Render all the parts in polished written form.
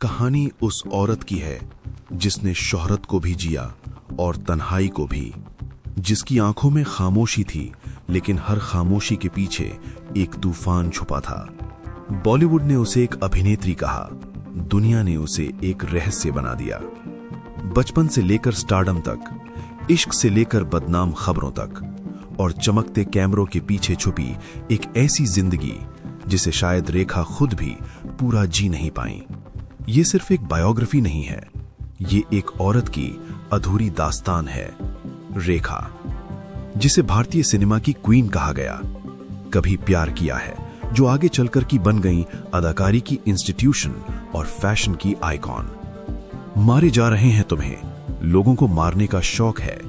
कहानी उस औरत की है जिसने शोहरत को भी जिया और तन्हाई को भी, जिसकी आंखों में खामोशी थी लेकिन हर खामोशी के पीछे एक तूफान छुपा था। बॉलीवुड ने उसे एक अभिनेत्री कहा, दुनिया ने उसे एक रहस्य बना दिया। बचपन से लेकर स्टारडम तक, इश्क से लेकर बदनाम खबरों तक और चमकते कैमरों के पीछे छुपी एक ऐसी जिंदगी जिसे शायद रेखा खुद भी पूरा जी नहीं पाई। ये सिर्फ एक बायोग्राफी नहीं है, ये एक औरत की अधूरी दास्तान है। रेखा, जिसे भारतीय सिनेमा की क्वीन कहा गया, कभी प्यार किया है जो आगे चलकर की बन गई अदाकारी की इंस्टीट्यूशन और फैशन की आइकॉन। मारे जा रहे हैं तुम्हें, लोगों को मारने का शौक है,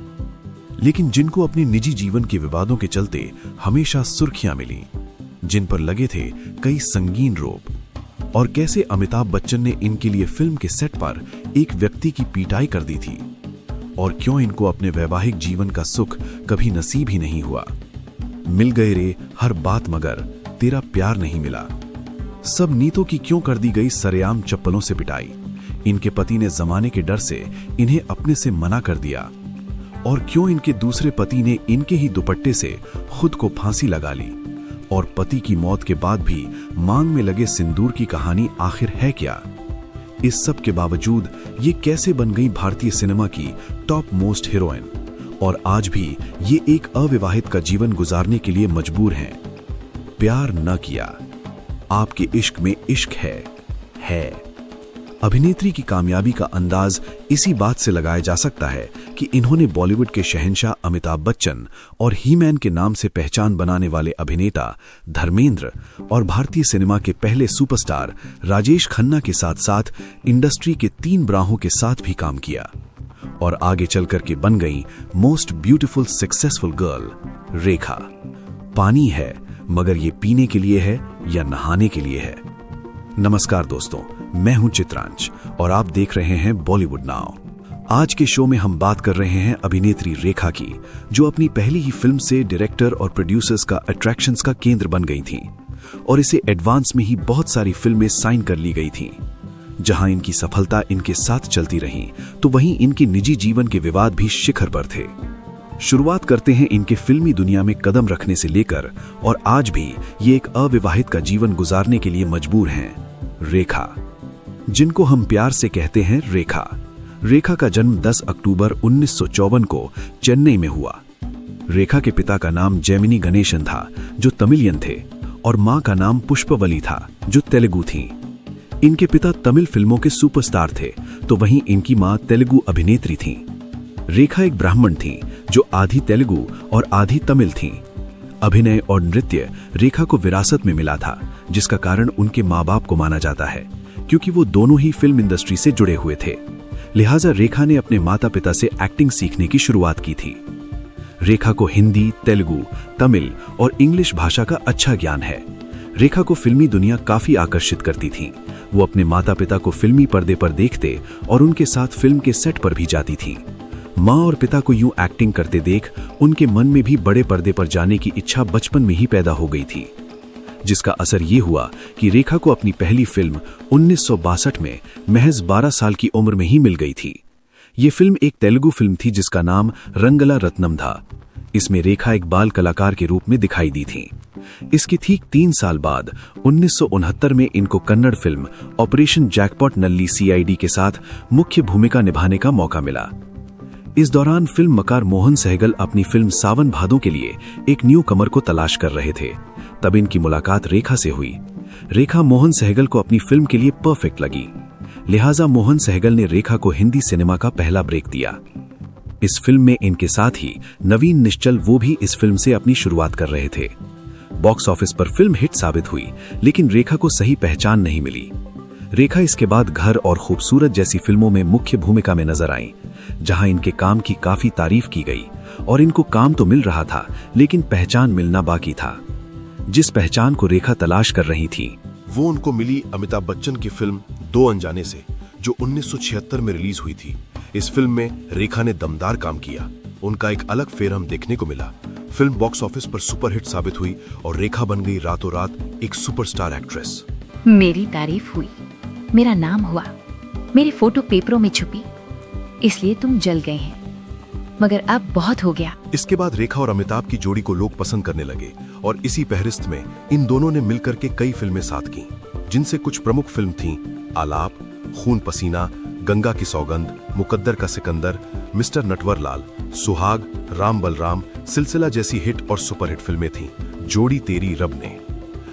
लेकिन जिनको अपनी निजी जीवन के विवादों के चलते हमेशा सुर्खियां मिली, जिन पर लगे थे कई संगीन रोप, और कैसे अमिताभ बच्चन ने इनके लिए फिल्म के सेट पर एक व्यक्ति की पिटाई कर दी थी, और क्यों इनको अपने वैवाहिक जीवन का सुख कभी नसीब ही नहीं हुआ। मिल गए रे हर बात मगर तेरा प्यार नहीं मिला। सब नीतों की क्यों कर दी गई सरेआम चप्पलों से पिटाई। इनके पति ने जमाने के डर से इन्हें अपने से मना कर दिया, और क्यों इनके दूसरे पति ने इनके ही दुपट्टे से खुद को फांसी लगा ली। और पति की मौत के बाद भी मांग में लगे सिंदूर की कहानी आखिर है क्या। इस सब के बावजूद ये कैसे बन गई भारतीय सिनेमा की टॉप मोस्ट हीरोइन, और आज भी ये एक अविवाहित का जीवन गुजारने के लिए मजबूर हैं। प्यार न किया, आपके इश्क में इश्क है। अभिनेत्री की कामयाबी का अंदाज इसी बात से लगाया जा सकता है कि इन्होंने बॉलीवुड के शहंशाह अमिताभ बच्चन और ही मैन के नाम से पहचान बनाने वाले अभिनेता धर्मेंद्र और भारतीय सिनेमा के पहले सुपरस्टार राजेश खन्ना के साथ साथ इंडस्ट्री के 3 ब्राहों के साथ भी काम किया, और आगे चलकर के बन गई मोस्ट ब्यूटीफुल सक्सेसफुल गर्ल रेखा। पानी है मगर ये पीने के लिए है या नहाने के लिए है। नमस्कार दोस्तों, मैं हूं चित्रांश और आप देख रहे हैं बॉलीवुड नाउ। आज के शो में हम बात कर रहे हैं अभिनेत्री रेखा की, जो अपनी पहली ही फिल्म से डायरेक्टर और प्रोड्यूसर्स का अट्रैक्शंस का केंद्र बन गई थी, और इसे एडवांस में ही बहुत सारी फिल्में साइन कर ली गई थी। जहां इनकी सफलता इनके साथ चलती रही, तो वहीं इनके निजी जीवन के विवाद भी शिखर पर थे। शुरुआत करते हैं इनके फिल्मी दुनिया में कदम रखने से लेकर, और आज भी ये एक अविवाहित का जीवन गुजारने के लिए मजबूर हैं। रेखा, जिनको हम प्यार से कहते हैं रेखा। रेखा का जन्म 10 अक्टूबर 1954 को चेन्नई में हुआ। रेखा के पिता का नाम जैमिनी गणेशन था, जो तमिलियन थे, और मां का नाम पुष्पवली था, जो तेलुगु थी। इनके पिता तमिल फिल्मों के सुपरस्टार थे, तो वहीं इनकी मां तेलुगु अभिनेत्री थी। रेखा एक ब्राह्मण थी, जो आधी तेलुगु और आधी तमिल थी। अभिनय और नृत्य रेखा को विरासत में मिला था, जिसका कारण उनके माँ बाप को माना जाता है, क्योंकि वो दोनों ही फिल्म इंडस्ट्री से जुड़े हुए थे। लिहाजा रेखा ने अपने माता पिता से एक्टिंग सीखने की शुरुआत की थी। रेखा को हिंदी, तेलुगु, तमिल और इंग्लिश भाषा का अच्छा ज्ञान है। रेखा को फिल्मी दुनिया काफी आकर्षित करती थी। वो अपने माता पिता को फिल्मी पर्दे पर देखते और उनके साथ फिल्म के सेट पर भी जाती थी। माँ और पिता को यूं एक्टिंग करते देख उनके मन में भी बड़े पर्दे पर जाने की इच्छा बचपन में ही पैदा हो गई थी, जिसका असर ये हुआ कि रेखा को अपनी पहली फिल्म 1962 में महज 12 साल की उम्र में ही मिल गई थी। ये फिल्म एक तेलुगु फिल्म थी जिसका नाम रंगला रत्नम था। इसमें रेखा एक बाल कलाकार के रूप में दिखाई दी थी। इसके ठीक 3 साल बाद 1969 में इनको कन्नड़ फिल्म ऑपरेशन जैकपॉट नल्ली CID के साथ मुख्य भूमिका निभाने का मौका मिला। इस दौरान फिल्म मकार मोहन सहगल अपनी फिल्म सावन भादों के लिए एक न्यू कमर को तलाश कर रहे थे। तब इनकी मुलाकात रेखा से हुई। रेखा मोहन सहगल को अपनी फिल्म के लिए परफेक्ट लगी, लिहाजा मोहन सहगल ने रेखा को हिंदी सिनेमा का पहला ब्रेक दिया। इस फिल्म में इनके साथ ही नवीन निश्चल, वो भी इस फिल्म से अपनी शुरुआत कर रहे थे। बॉक्स ऑफिस पर फिल्म हिट साबित हुई, लेकिन रेखा को सही पहचान नहीं मिली। रेखा इसके बाद घर और खूबसूरत जैसी फिल्मों में मुख्य भूमिका में नजर आई, जहां इनके काम की काफी तारीफ की गई, और इनको काम तो मिल रहा था, लेकिन पहचान मिलना बाकी था। जिस पहचान को रेखा तलाश कर रही थी, वो उनको मिली अमिताभ बच्चन की फिल्म दो अनजाने से, जो 1976 में रिलीज हुई थी। इस फिल्म में रेखा ने दमदार काम किया। उनका एक अलग फेर हम देखने को मिला। फिल्म बॉक्स ऑफिस पर सुपरहिट साबित हुई और रेखा बन गई रातों रात एक सुपरस्टार एक्ट्रेस। मेरी तारीफ हुई, मेरा नाम हुआ, मेरी फोटो पेपरों में छुपी, इसलिए तुम जल गए हैं, मगर अब बहुत हो गया। इसके बाद रेखा और अमिताभ की जोड़ी को लोग पसंद करने लगे और इसी फहरिस्त में इन दोनों ने मिलकर के कई फिल्में साथ की, जिनसे कुछ प्रमुख फिल्म थीं आलाप, खून पसीना, गंगा की सौगंध, मुकद्दर का सिकंदर, मिस्टर नटवरलाल, सुहाग, राम बलराम, सिलसिला जैसी हिट और सुपरहिट फिल्में थीं। जोड़ी तेरी रब ने।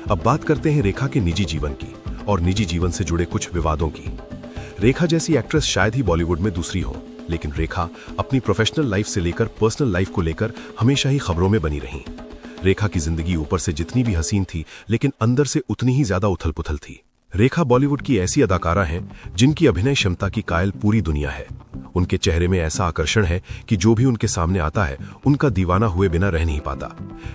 अब बात करते हैं रेखा के निजी जीवन की और निजी जीवन से जुड़े कुछ विवादों की। रेखा जैसी एक्ट्रेस शायद ही बॉलीवुड में दूसरी हो, लेकिन रेखा अपनी प्रोफेशनल लाइफ से लेकर पर्सनल लाइफ को लेकर हमेशा ही खबरों में बनी रहीं। रेखा की जिंदगी ऊपर से जितनी भी हसीन थी, लेकिन अंदर से उतनी ही ज्यादा उथल पुथल थी। रेखा बॉलीवुड की ऐसी अदाकारा हैं जिनकी अभिनय क्षमता की कायल पूरी दुनिया है। उनके चेहरे में ऐसा आकर्षण है कि जो भी उनके सामने आता है उनका दीवाना हुए बिना रह नहीं पाता।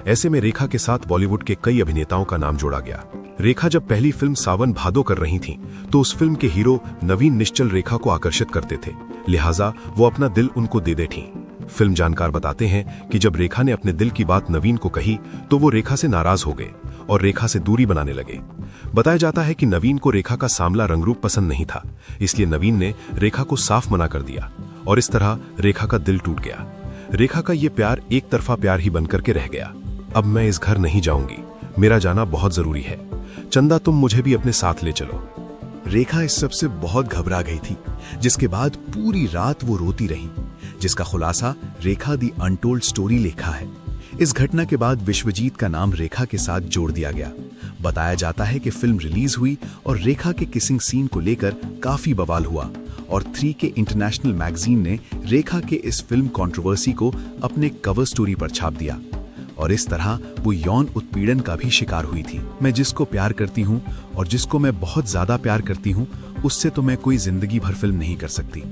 ऐसे में रेखा के साथ बॉलीवुड के कई अभिनेताओं का नाम जोड़ा गया। रेखा जब पहली फिल्म सावन भादो कर रही थीं, तो उस फिल्म के हीरो नवीन निश्चल रेखा को आकर्षित करते थे, लिहाजा वो अपना दिल उनको दे बैठीं। फिल्म जानकार बताते हैं कि जब रेखा ने अपने दिल की बात नवीन को कही तो वो रेखा से नाराज हो गए और रेखा से दूरी बनाने लगे। बताया जाता है कि नवीन को रेखा का सांवला रंगरूप पसंद नहीं था, इसलिए नवीन ने रेखा को साफ मना कर दिया और इस तरह रेखा का दिल टूट गया। रेखा का ये प्यार एक तरफा प्यार ही बनकर के रह गया। अब मैं इस घर नहीं जाऊंगी, मेरा जाना बहुत जरूरी है, चंदा तुम मुझे भी अपने साथ ले चलो। रेखा इस सब से बहुत घबरा गई थी, जिसके बाद पूरी रात वो रोती रही, जिसका खुलासा रेखा दी अनटोल्ड स्टोरी लिखा है। इस घटना के बाद विश्वजीत का नाम रेखा के साथ जोड़ दिया गया। बताया जाता है कि फिल्म रिलीज हुई और रेखा के किसिंग सीन को लेकर काफी बवाल हुआ और 3 इंटरनेशनल मैगजीन ने रेखा के इस फिल्म कंट्रोवर्सी को अपने कवर स्टोरी पर छाप दिया और इस तरह वो यौन उत्पीड़न का भी शिकार हुई थी। मैं जिसको प्यार करती हूँ और जिसको मैं बहुत ज्यादा प्यार करती हूँ, उससे तो मैं कोई जिंदगी भर फिल्म नहीं कर सकती।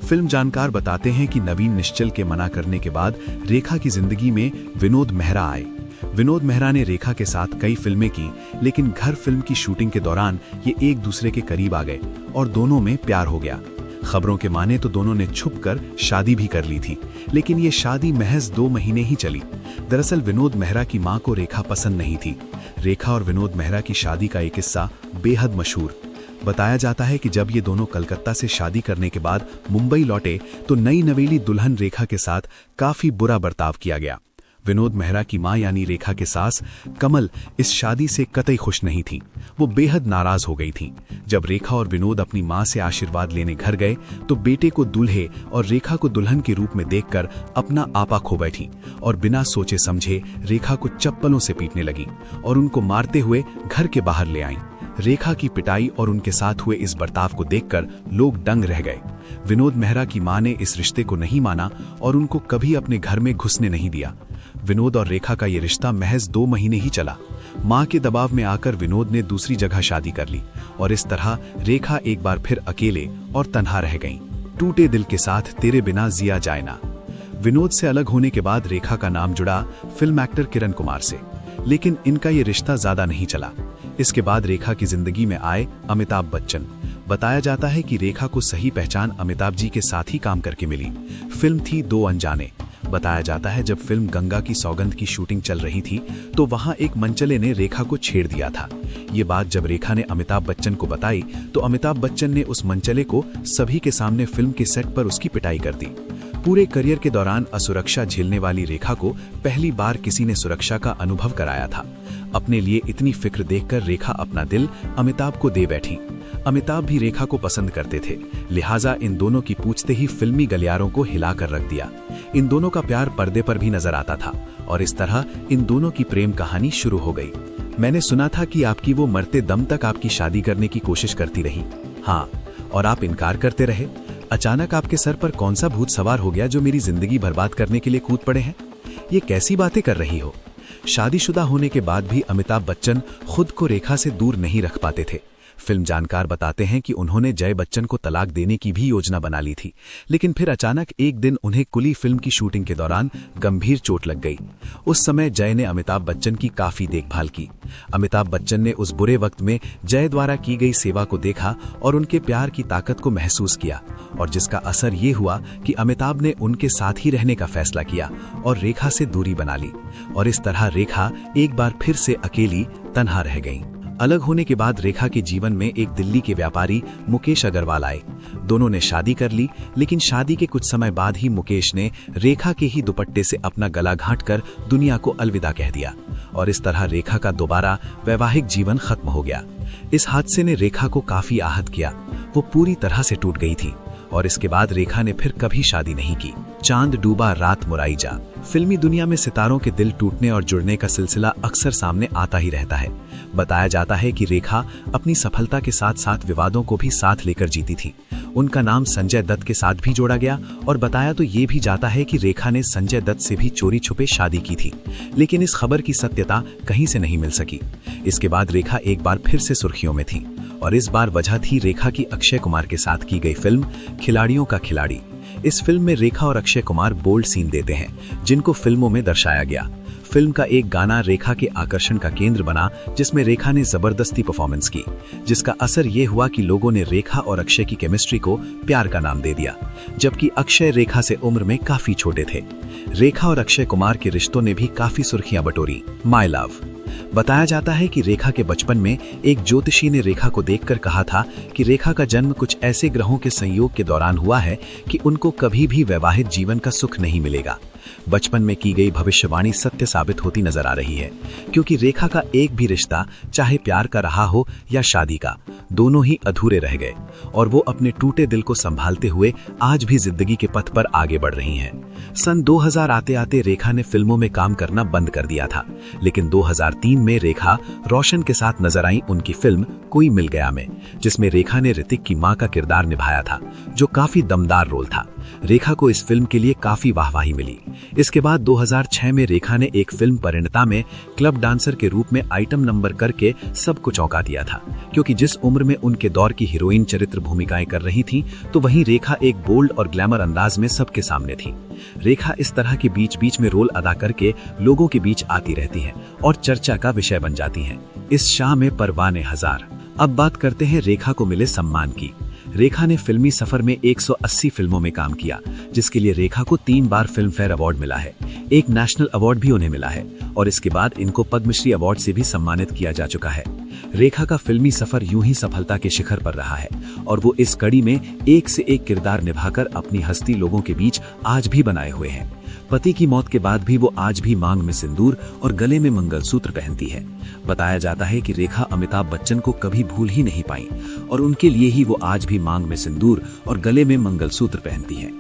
फिल्म जानकार बताते हैं कि नवीन निश्चल के मना करने के बाद रेखा की जिंदगी में विनोद मेहरा आए। विनोद मेहरा ने रेखा के साथ कई फिल्में की, लेकिन घर फिल्म की शूटिंग के दौरान ये एक दूसरे के करीब आ गए और दोनों में प्यार हो गया। खबरों के माने तो दोनों ने छुपकर शादी भी कर ली थी, लेकिन ये शादी महज 2 महीने ही चली। दरअसल विनोद मेहरा की मां को रेखा पसंद नहीं थी। रेखा और विनोद मेहरा की शादी का एक किस्सा बेहद मशहूर। बताया जाता है कि जब ये दोनों कलकत्ता से शादी करने के बाद मुंबई लौटे तो नई नवेली दुल्हन रेखा के साथ काफी बुरा बर्ताव किया गया। विनोद मेहरा की मां यानी रेखा के सास कमल इस शादी से कतई खुश नहीं थी। वो बेहद नाराज हो गई थी। जब रेखा और विनोद अपनी मां से आशीर्वाद लेने घर गए तो बेटे को दूल्हे और रेखा को दुल्हन के रूप में देखकर अपना आपा खो बैठी और बिना सोचे समझे रेखा को चप्पलों से पीटने लगी और उनको मारते हुए घर के बाहर ले आईं। रेखा की पिटाई और उनके साथ हुए इस बर्ताव को देखकर लोग दंग रह गए। विनोद मेहरा की मां ने इस रिश्ते को नहीं माना और उनको कभी अपने घर में घुसने नहीं दिया। विनोद और रेखा का ये रिश्ता महज 2 महीने ही चला। मां के दबाव में आकर विनोद ने दूसरी जगह शादी कर ली और इस तरह रेखा एक बार फिर अकेले और तन्हा रह गईं। टूटे दिल के साथ तेरे बिना जिया जाए ना। विनोद से अलग होने के बाद रेखा का नाम जुड़ा फिल्म एक्टर किरण कुमार से, लेकिन इनका ये रिश्ता ज्यादा नहीं चला। इसके बाद रेखा की जिंदगी में आए अमिताभ बच्चन। बताया जाता है कि रेखा को सही पहचान अमिताभ जी के साथ ही काम करके मिली। फिल्म थी 2 अनजाने। बताया जाता है जब फिल्म गंगा की सौगंध की शूटिंग चल रही थी तो वहां एक मंचले ने रेखा को छेड़ दिया था। ये बात जब रेखा ने अमिताभ बच्चन को बताई तो अमिताभ बच्चन ने उस मंचले को सभी के सामने फिल्म के सेट पर उसकी पिटाई कर दी। पूरे करियर के दौरान असुरक्षा झेलने वाली रेखा को पहली बार किसी ने सुरक्षा का अनुभव कराया था। अपने लिए इतनी फिक्र देखकर रेखा अपना दिल अमिताभ को दे बैठी। अमिताभ भी रेखा को पसंद करते थे, लिहाजा इन दोनों की पूछते ही फिल्मी गलियारों को हिलाकर रख दिया। इन दोनों का प्यार पर्दे पर भी नजर आता था और इस तरह इन दोनों की प्रेम कहानी शुरू हो गई। मैंने सुना था कि आपकी वो मरते दम तक आपकी शादी करने की कोशिश करती रही। हाँ, और आप इनकार करते रहे। अचानक आपके सर पर कौन सा भूत सवार हो गया जो मेरी जिंदगी बर्बाद करने के लिए कूद पड़े हैं? ये कैसी बातें कर रही हो? शादीशुदा होने के बाद भी अमिताभ बच्चन खुद को रेखा से दूर नहीं रख पाते थे। फिल्म जानकार बताते हैं कि उन्होंने जय बच्चन को तलाक देने की भी योजना बना ली थी, लेकिन फिर अचानक एक दिन उन्हें कुली फिल्म की शूटिंग के दौरान गंभीर चोट लग गई। उस समय जय ने अमिताभ बच्चन की काफी देखभाल की। अमिताभ बच्चन ने उस बुरे वक्त में जय द्वारा की गई सेवा को देखा और उनके प्यार की ताकत को महसूस किया और जिसका असर ये हुआ कि अमिताभ ने उनके साथ ही रहने का फैसला किया और रेखा से दूरी बना ली और इस तरह रेखा एक बार फिर से अकेली तन्हा रह गई। अलग होने के बाद रेखा के जीवन में एक दिल्ली के व्यापारी मुकेश अग्रवाल आए। दोनों ने शादी कर ली, लेकिन शादी के कुछ समय बाद ही मुकेश ने रेखा के ही दुपट्टे से अपना गला घाटकर दुनिया को अलविदा कह दिया और इस तरह रेखा का दोबारा वैवाहिक जीवन खत्म हो गया। इस हादसे ने रेखा को काफी आहत किया। वो पूरी तरह से टूट गई थी और इसके बाद रेखा ने फिर कभी शादी नहीं की। चांद डूबा रात मुराई जा। फिल्मी दुनिया में सितारों के दिल टूटने और जुड़ने का सिलसिला अक्सर सामने आता ही रहता है। बताया जाता है कि रेखा अपनी सफलता के साथ साथ विवादों को भी साथ लेकर जीती थी। उनका नाम संजय दत्त के साथ भी जोड़ा गया और बताया तो ये भी जाता है कि रेखा ने संजय दत्त से भी चोरी छुपे शादी की थी, लेकिन इस खबर की सत्यता कहीं से नहीं मिल सकी। इसके बाद रेखा एक बार फिर से सुर्खियों में थी और इस बार वजह थी रेखा की अक्षय कुमार के साथ की गई फिल्म खिलाड़ियों का खिलाड़ी। इस फिल्म में रेखा और अक्षय कुमार बोल्ड सीन देते हैं जिनको फिल्मों में दर्शाया गया। फिल्म का एक गाना रेखा के आकर्षण का केंद्र बना, जिसमें रेखा ने जबरदस्ती परफॉर्मेंस की, जिसका असर ये हुआ कि लोगों ने रेखा और अक्षय की केमिस्ट्री को प्यार का नाम दे दिया, जबकि अक्षय रेखा से उम्र में काफी छोटे थे। रेखा और अक्षय कुमार के रिश्तों ने भी काफी सुर्खियां बटोरी। My love. बताया जाता है कि रेखा के बचपन में एक ज्योतिषी ने रेखा को देखकर कहा था कि रेखा का जन्म कुछ ऐसे ग्रहों के संयोग के दौरान हुआ है कि उनको कभी भी वैवाहिक जीवन का सुख नहीं मिलेगा। बचपन में की गई भविष्यवाणी सत्य साबित होती नजर आ रही है, क्योंकि रेखा का एक भी रिश्ता, चाहे प्यार का रहा हो या शादी का, दोनों ही अधूरे रह गए और वो अपने टूटे दिल को संभालते हुए आज भी जिंदगी के पथ पर आगे बढ़ रही हैं। सन 2000 आते आते रेखा ने फिल्मों में काम करना बंद कर दिया था, लेकिन 2003 में रेखा रोशन के साथ नजर आई उनकी फिल्म कोई मिल गया में, जिसमें रेखा ने ऋतिक की मां का किरदार निभाया था, जो काफी दमदार रोल था। रेखा को इस फिल्म के लिए काफी वाहवाही मिली। इसके बाद 2006 में रेखा ने एक फिल्म परिणीता में क्लब डांसर के रूप में आइटम नंबर करके सबको चौंका दिया था, क्योंकि जिस उम्र में उनके दौर की हीरोइन चरित्र भूमिकाएं कर रही थी, तो वहीं रेखा एक बोल्ड और ग्लैमर अंदाज में सबके सामने थी। रेखा इस तरह के बीच बीच में रोल अदा करके लोगों के बीच आती रहती हैं और चर्चा का विषय बन जाती हैं। इस शाह में परवाने हजार। अब बात करते हैं रेखा को मिले सम्मान की। रेखा ने फिल्मी सफर में 180 फिल्मों में काम किया, जिसके लिए रेखा को 3 बार फिल्म फेयर अवार्ड मिला है। एक नेशनल अवार्ड भी उन्हें मिला है और इसके बाद इनको पद्मश्री अवार्ड से भी सम्मानित किया जा चुका है। रेखा का फिल्मी सफर यूं ही सफलता के शिखर पर रहा है और वो इस कड़ी में एक से एक किरदार निभाकर अपनी हस्ती लोगों के बीच आज भी बनाए हुए हैं। पति की मौत के बाद भी वो आज भी मांग में सिंदूर और गले में मंगलसूत्र पहनती है। बताया जाता है कि रेखा अमिताभ बच्चन को कभी भूल ही नहीं पाई और उनके लिए ही वो आज भी मांग में सिंदूर और गले में मंगलसूत्र पहनती है।